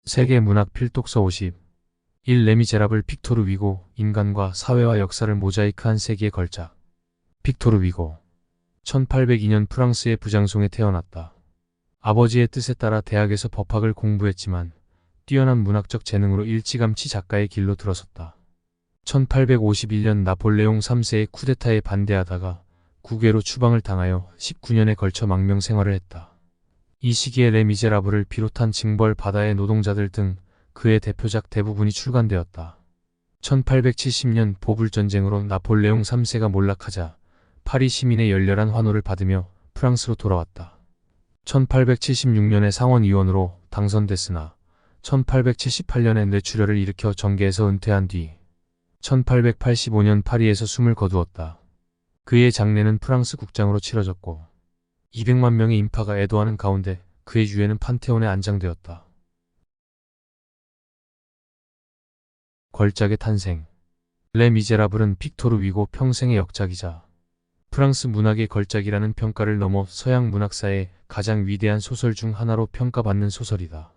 세계 문학 필독서 50. 1. 레미제라블. 빅토르 위고. 인간과 사회와 역사를 모자이크한 세기의 걸작. 빅토르 위고 1802년 프랑스의 부장송에 태어났다. 아버지의 뜻에 따라 대학에서 법학을 공부했지만 뛰어난 문학적 재능으로 일찌감치 작가의 길로 들어섰다. 1851년 나폴레옹 3세의 쿠데타에 반대하다가 국외로 추방을 당하여 19년에 걸쳐 망명 생활을 했다. 이 시기에 레미제라블을 비롯한 징벌 바다의 노동자들 등 그의 대표작 대부분이 출간되었다. 1870년 보불전쟁으로 나폴레옹 3세가 몰락하자 파리 시민의 열렬한 환호를 받으며 프랑스로 돌아왔다. 1876년에 상원의원으로 당선됐으나 1878년에 뇌출혈을 일으켜 정계에서 은퇴한 뒤 1885년 파리에서 숨을 거두었다. 그의 장례는 프랑스 국장으로 치러졌고 200만 명의 인파가 애도하는 가운데 그의 유해는 판테온에 안장되었다. 걸작의 탄생. 레 미제라블은 빅토르 위고 평생의 역작이자 프랑스 문학의 걸작이라는 평가를 넘어 서양 문학사의 가장 위대한 소설 중 하나로 평가받는 소설이다.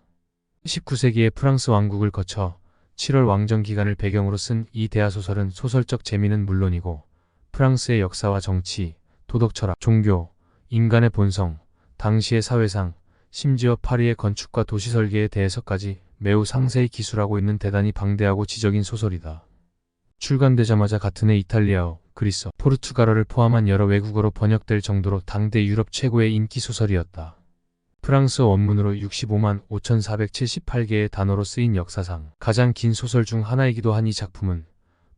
19세기의 프랑스 왕국을 거쳐 7월 왕정 기간을 배경으로 쓴 이 대하소설은 소설적 재미는 물론이고 프랑스의 역사와 정치, 도덕 철학, 종교, 인간의 본성, 당시의 사회상, 심지어 파리의 건축과 도시 설계에 대해서까지 매우 상세히 기술하고 있는 대단히 방대하고 지적인 소설이다. 출간되자마자 같은 해 이탈리아어, 그리스어, 포르투갈어를 포함한 여러 외국어로 번역될 정도로 당대 유럽 최고의 인기 소설이었다. 프랑스어 원문으로 65만 5,478개의 단어로 쓰인 역사상 가장 긴 소설 중 하나이기도 한 이 작품은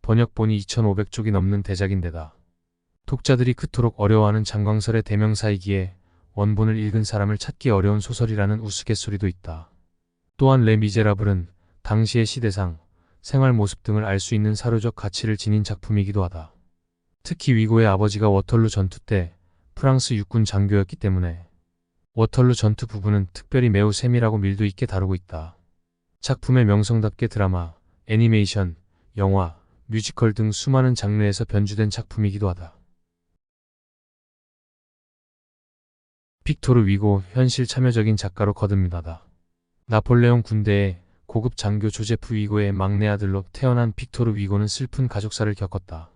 번역본이 2,500쪽이 넘는 대작인데다 독자들이 그토록 어려워하는 장광설의 대명사이기에 원본을 읽은 사람을 찾기 어려운 소설이라는 우스갯소리도 있다. 또한 레 미제라블은 당시의 시대상, 생활 모습 등을 알 수 있는 사료적 가치를 지닌 작품이기도 하다. 특히 위고의 아버지가 워털루 전투 때 프랑스 육군 장교였기 때문에 워털루 전투 부분은 특별히 매우 세밀하고 밀도 있게 다루고 있다. 작품의 명성답게 드라마, 애니메이션, 영화, 뮤지컬 등 수많은 장르에서 변주된 작품이기도 하다. 빅토르 위고 현실 참여적인 작가로 거듭나다. 나폴레옹 군대의 고급 장교 조제프 위고의 막내 아들로 태어난 빅토르 위고는 슬픈 가족사를 겪었다.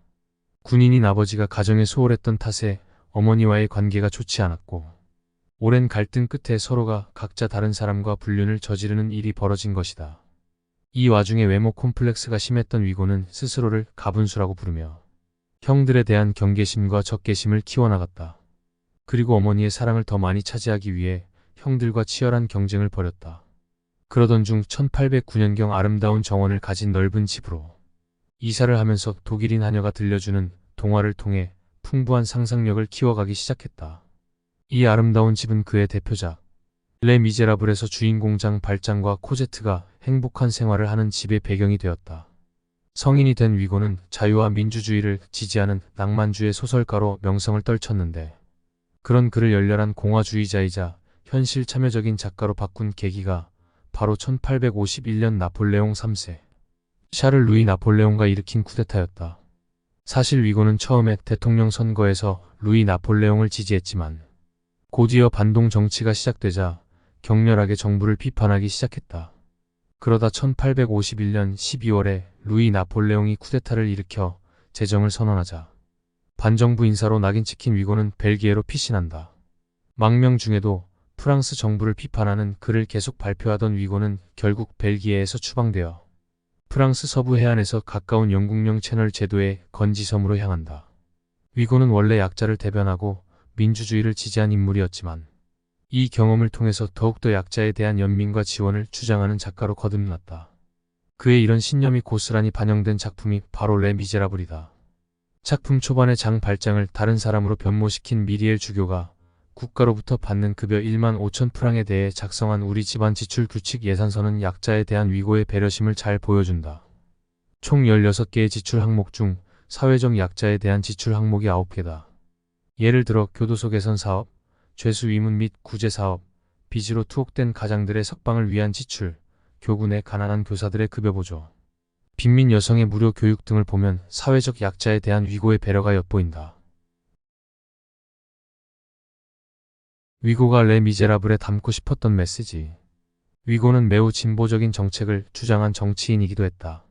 군인인 아버지가 가정에 소홀했던 탓에 어머니와의 관계가 좋지 않았고 오랜 갈등 끝에 서로가 각자 다른 사람과 불륜을 저지르는 일이 벌어진 것이다. 이 와중에 외모 콤플렉스가 심했던 위고는 스스로를 가분수라고 부르며 형들에 대한 경계심과 적개심을 키워나갔다. 그리고 어머니의 사랑을 더 많이 차지하기 위해 형들과 치열한 경쟁을 벌였다. 그러던 중 1809년경 아름다운 정원을 가진 넓은 집으로 이사를 하면서 독일인 하녀가 들려주는 동화를 통해 풍부한 상상력을 키워가기 시작했다. 이 아름다운 집은 그의 대표작 레 미제라블에서 주인공장 발장과 코제트가 행복한 생활을 하는 집의 배경이 되었다. 성인이 된 위고는 자유와 민주주의를 지지하는 낭만주의 소설가로 명성을 떨쳤는데 그런 그를 열렬한 공화주의자이자 현실 참여적인 작가로 바꾼 계기가 바로 1851년 나폴레옹 3세 샤를 루이 나폴레옹가 일으킨 쿠데타였다. 사실 위고는 처음에 대통령 선거에서 루이 나폴레옹을 지지했지만 곧이어 반동 정치가 시작되자 격렬하게 정부를 비판하기 시작했다. 그러다 1851년 12월에 루이 나폴레옹이 쿠데타를 일으켜 제정을 선언하자 반정부 인사로 낙인 찍힌 위고는 벨기에로 피신한다. 망명 중에도 프랑스 정부를 비판하는 글을 계속 발표하던 위고는 결국 벨기에에서 추방되어 프랑스 서부 해안에서 가까운 영국령 채널 제도의 건지섬으로 향한다. 위고는 원래 약자를 대변하고 민주주의를 지지한 인물이었지만 이 경험을 통해서 더욱더 약자에 대한 연민과 지원을 주장하는 작가로 거듭났다. 그의 이런 신념이 고스란히 반영된 작품이 바로 레 미제라블이다. 작품 초반의 장 발장을 다른 사람으로 변모시킨 미리엘 주교가 국가로부터 받는 급여 1만 5천 프랑에 대해 작성한 우리 집안 지출 규칙 예산서는 약자에 대한 위고의 배려심을 잘 보여준다. 총 16개의 지출 항목 중 사회적 약자에 대한 지출 항목이 9개다. 예를 들어 교도소 개선 사업, 죄수 위문 및 구제 사업, 빚으로 투옥된 가장들의 석방을 위한 지출, 교구 내 가난한 교사들의 급여 보조, 빈민 여성의 무료 교육 등을 보면 사회적 약자에 대한 위고의 배려가 엿보인다. 위고가 레 미제라블에 담고 싶었던 메시지. 위고는 매우 진보적인 정책을 주장한 정치인이기도 했다.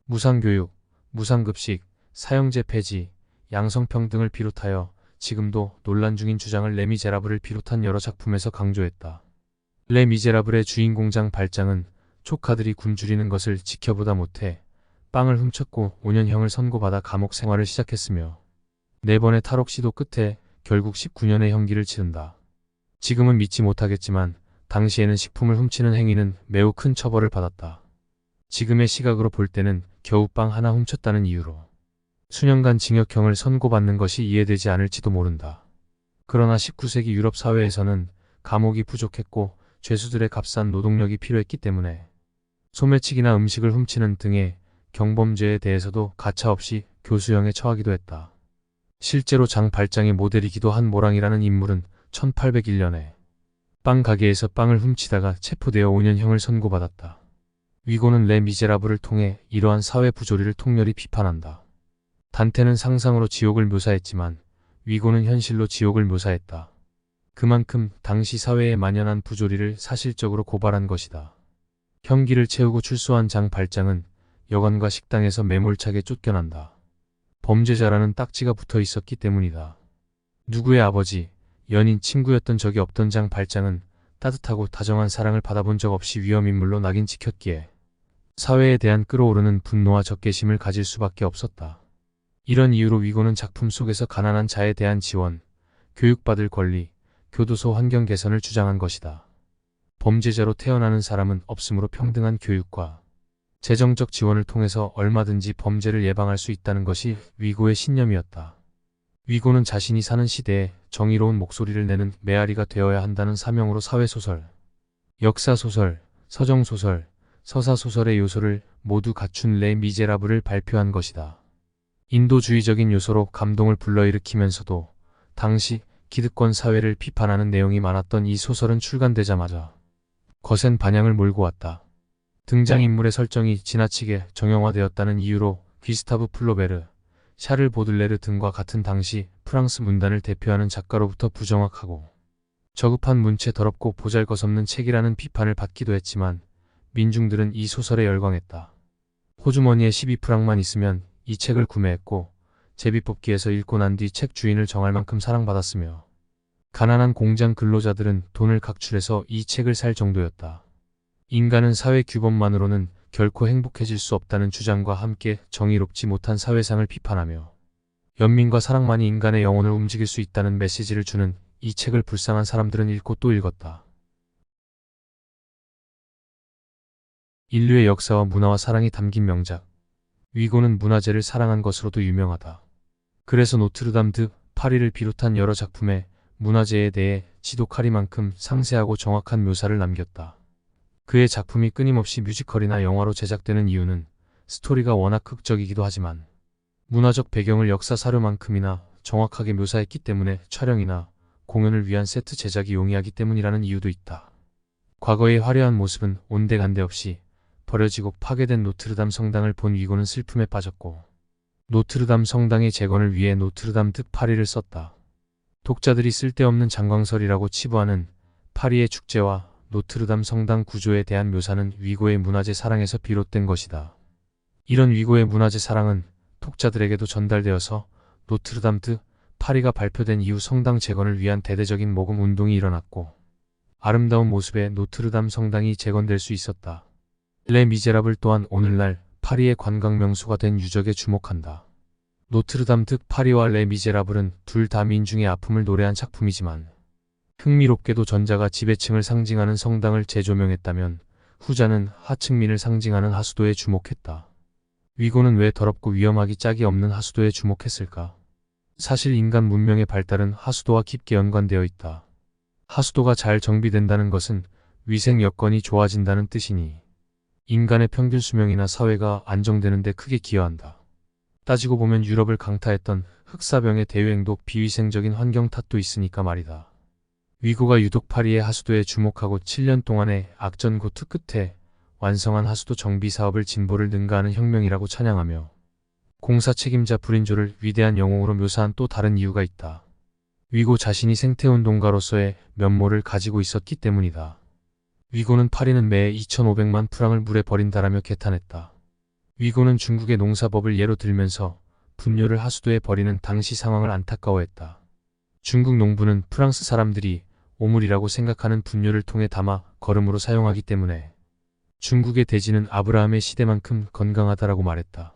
무상교육, 무상급식, 사형제 폐지, 양성평등을 비롯하여 지금도 논란 중인 주장을 레미제라블을 비롯한 여러 작품에서 강조했다. 레미제라블의 주인공장 발장은 조카들이 굶주리는 것을 지켜보다 못해 빵을 훔쳤고 5년형을 선고받아 감옥 생활을 시작했으며 4번의 탈옥 시도 끝에 결국 19년의 형기를 치른다. 지금은 믿지 못하겠지만 당시에는 식품을 훔치는 행위는 매우 큰 처벌을 받았다. 지금의 시각으로 볼 때는 겨우 빵 하나 훔쳤다는 이유로 수년간 징역형을 선고받는 것이 이해되지 않을지도 모른다. 그러나 19세기 유럽 사회에서는 감옥이 부족했고 죄수들의 값싼 노동력이 필요했기 때문에 소매치기나 음식을 훔치는 등의 경범죄에 대해서도 가차없이 교수형에 처하기도 했다. 실제로 장 발장의 모델이기도 한 모랑이라는 인물은 1801년에 빵 가게에서 빵을 훔치다가 체포되어 5년형을 선고받았다. 위고는 레 미제라블을 통해 이러한 사회 부조리를 통렬히 비판한다. 단테는 상상으로 지옥을 묘사했지만 위고는 현실로 지옥을 묘사했다. 그만큼 당시 사회에 만연한 부조리를 사실적으로 고발한 것이다. 형기를 채우고 출소한 장 발장은 여관과 식당에서 매몰차게 쫓겨난다. 범죄자라는 딱지가 붙어 있었기 때문이다. 누구의 아버지, 연인, 친구였던 적이 없던 장 발장은 따뜻하고 다정한 사랑을 받아본 적 없이 위험인물로 낙인 찍혔기에 사회에 대한 끓어오르는 분노와 적개심을 가질 수밖에 없었다. 이런 이유로 위고는 작품 속에서 가난한 자에 대한 지원, 교육받을 권리, 교도소 환경 개선을 주장한 것이다. 범죄자로 태어나는 사람은 없으므로 평등한 교육과 재정적 지원을 통해서 얼마든지 범죄를 예방할 수 있다는 것이 위고의 신념이었다. 위고는 자신이 사는 시대에 정의로운 목소리를 내는 메아리가 되어야 한다는 사명으로 사회소설, 역사소설, 서정소설, 서사소설의 요소를 모두 갖춘 레 미제라블을 발표한 것이다. 인도주의적인 요소로 감동을 불러일으키면서도 당시 기득권 사회를 비판하는 내용이 많았던 이 소설은 출간되자마자 거센 반향을 몰고 왔다. 등장인물의 설정이 지나치게 정형화되었다는 이유로 귀스타브 플로베르, 샤를 보들레르 등과 같은 당시 프랑스 문단을 대표하는 작가로부터 부정확하고 저급한 문체 더럽고 보잘것없는 책이라는 비판을 받기도 했지만 민중들은 이 소설에 열광했다. 호주머니에 12프랑만 있으면 이 책을 구매했고 제비뽑기에서 읽고 난 뒤 책 주인을 정할 만큼 사랑받았으며 가난한 공장 근로자들은 돈을 각출해서 이 책을 살 정도였다. 인간은 사회 규범만으로는 결코 행복해질 수 없다는 주장과 함께 정의롭지 못한 사회상을 비판하며 연민과 사랑만이 인간의 영혼을 움직일 수 있다는 메시지를 주는 이 책을 불쌍한 사람들은 읽고 또 읽었다. 인류의 역사와 문화와 사랑이 담긴 명작. 위고는 문화재를 사랑한 것으로도 유명하다. 그래서 노트르담 드 파리를 비롯한 여러 작품에 문화재에 대해 지독하리만큼 상세하고 정확한 묘사를 남겼다. 그의 작품이 끊임없이 뮤지컬이나 영화로 제작되는 이유는 스토리가 워낙 극적이기도 하지만 문화적 배경을 역사 사료만큼이나 정확하게 묘사했기 때문에 촬영이나 공연을 위한 세트 제작이 용이하기 때문이라는 이유도 있다. 과거의 화려한 모습은 온데간데 없이 버려지고 파괴된 노트르담 성당을 본 위고는 슬픔에 빠졌고 노트르담 성당의 재건을 위해 노트르담 드 파리를 썼다. 독자들이 쓸데없는 장광설이라고 치부하는 파리의 축제와 노트르담 성당 구조에 대한 묘사는 위고의 문화재 사랑에서 비롯된 것이다. 이런 위고의 문화재 사랑은 독자들에게도 전달되어서 노트르담 드 파리가 발표된 이후 성당 재건을 위한 대대적인 모금 운동이 일어났고 아름다운 모습의 노트르담 성당이 재건될 수 있었다. 레 미제라블 또한 오늘날 파리의 관광 명소가 된 유적에 주목한다. 노트르담 드 파리와 레 미제라블은 둘 다 민중의 아픔을 노래한 작품이지만 흥미롭게도 전자가 지배층을 상징하는 성당을 재조명했다면 후자는 하층민을 상징하는 하수도에 주목했다. 위고는 왜 더럽고 위험하기 짝이 없는 하수도에 주목했을까? 사실 인간 문명의 발달은 하수도와 깊게 연관되어 있다. 하수도가 잘 정비된다는 것은 위생 여건이 좋아진다는 뜻이니 인간의 평균 수명이나 사회가 안정되는 데 크게 기여한다. 따지고 보면 유럽을 강타했던 흑사병의 대유행도 비위생적인 환경 탓도 있으니까 말이다. 위고가 유독 파리의 하수도에 주목하고 7년 동안의 악전고투 끝에 완성한 하수도 정비 사업을 진보를 능가하는 혁명이라고 찬양하며 공사 책임자 불인조를 위대한 영웅으로 묘사한 또 다른 이유가 있다. 위고 자신이 생태운동가로서의 면모를 가지고 있었기 때문이다. 위고는 파리는 매해 2,500만 프랑을 물에 버린다라며 개탄했다. 위고는 중국의 농사법을 예로 들면서 분뇨를 하수도에 버리는 당시 상황을 안타까워했다. 중국 농부는 프랑스 사람들이 오물이라고 생각하는 분뇨를 통에 담아 거름으로 사용하기 때문에 중국의 대지는 아브라함의 시대만큼 건강하다라고 말했다.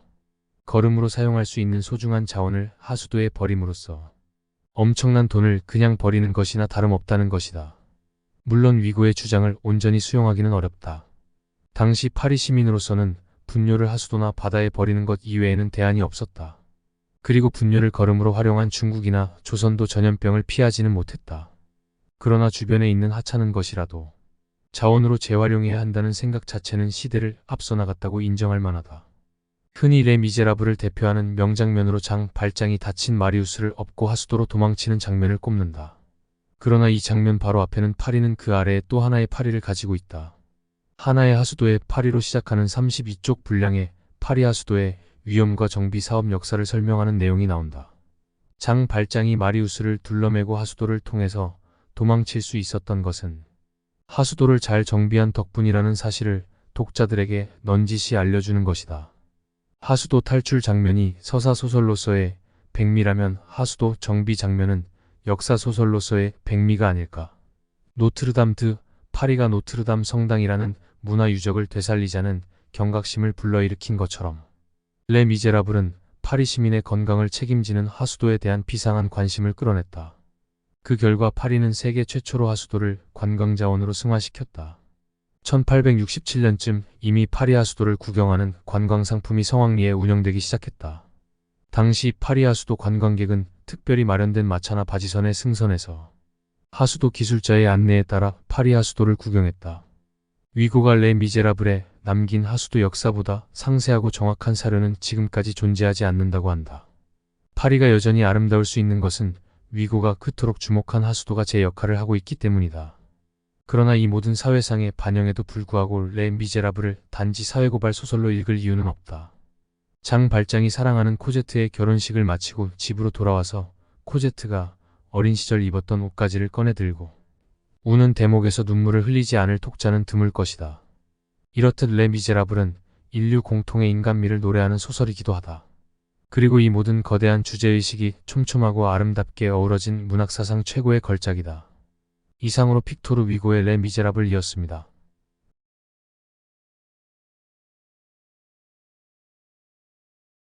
거름으로 사용할 수 있는 소중한 자원을 하수도에 버림으로써 엄청난 돈을 그냥 버리는 것이나 다름없다는 것이다. 물론 위고의 주장을 온전히 수용하기는 어렵다. 당시 파리 시민으로서는 분뇨를 하수도나 바다에 버리는 것 이외에는 대안이 없었다. 그리고 분뇨를 거름으로 활용한 중국이나 조선도 전염병을 피하지는 못했다. 그러나 주변에 있는 하찮은 것이라도 자원으로 재활용해야 한다는 생각 자체는 시대를 앞서 나갔다고 인정할 만하다. 흔히 레 미제라블을 대표하는 명장면으로 장 발장이 다친 마리우스를 업고 하수도로 도망치는 장면을 꼽는다. 그러나 이 장면 바로 앞에는 파리는 그 아래에 또 하나의 파리를 가지고 있다. 하나의 하수도의 파리로 시작하는 32쪽 분량의 파리 하수도의 위험과 정비 사업 역사를 설명하는 내용이 나온다. 장 발장이 마리우스를 둘러매고 하수도를 통해서 도망칠 수 있었던 것은 하수도를 잘 정비한 덕분이라는 사실을 독자들에게 넌지시 알려주는 것이다. 하수도 탈출 장면이 서사소설로서의 백미라면 하수도 정비 장면은 역사소설로서의 백미가 아닐까. 노트르담 드 파리가 노트르담 성당이라는 문화 유적을 되살리자는 경각심을 불러일으킨 것처럼 레 미제라블은 파리 시민의 건강을 책임지는 하수도에 대한 비상한 관심을 끌어냈다. 그 결과 파리는 세계 최초로 하수도를 관광자원으로 승화시켰다. 1867년쯤 이미 파리 하수도를 구경하는 관광상품이 성황리에 운영되기 시작했다. 당시 파리 하수도 관광객은 특별히 마련된 마차나 바지선에 승선해서 하수도 기술자의 안내에 따라 파리 하수도를 구경했다. 위고가 레 미제라블에 남긴 하수도 역사보다 상세하고 정확한 사료는 지금까지 존재하지 않는다고 한다. 파리가 여전히 아름다울 수 있는 것은 위고가 그토록 주목한 하수도가 제 역할을 하고 있기 때문이다. 그러나 이 모든 사회상의 반영에도 불구하고 레 미제라블을 단지 사회고발 소설로 읽을 이유는 없다. 장 발장이 사랑하는 코제트의 결혼식을 마치고 집으로 돌아와서 코제트가 어린 시절 입었던 옷가지를 꺼내 들고 우는 대목에서 눈물을 흘리지 않을 독자는 드물 것이다. 이렇듯 레 미제라블은 인류 공통의 인간미를 노래하는 소설이기도 하다. 그리고 이 모든 거대한 주제의식이 촘촘하고 아름답게 어우러진 문학사상 최고의 걸작이다. 이상으로 픽토르 위고의 레 미제라블이었습니다.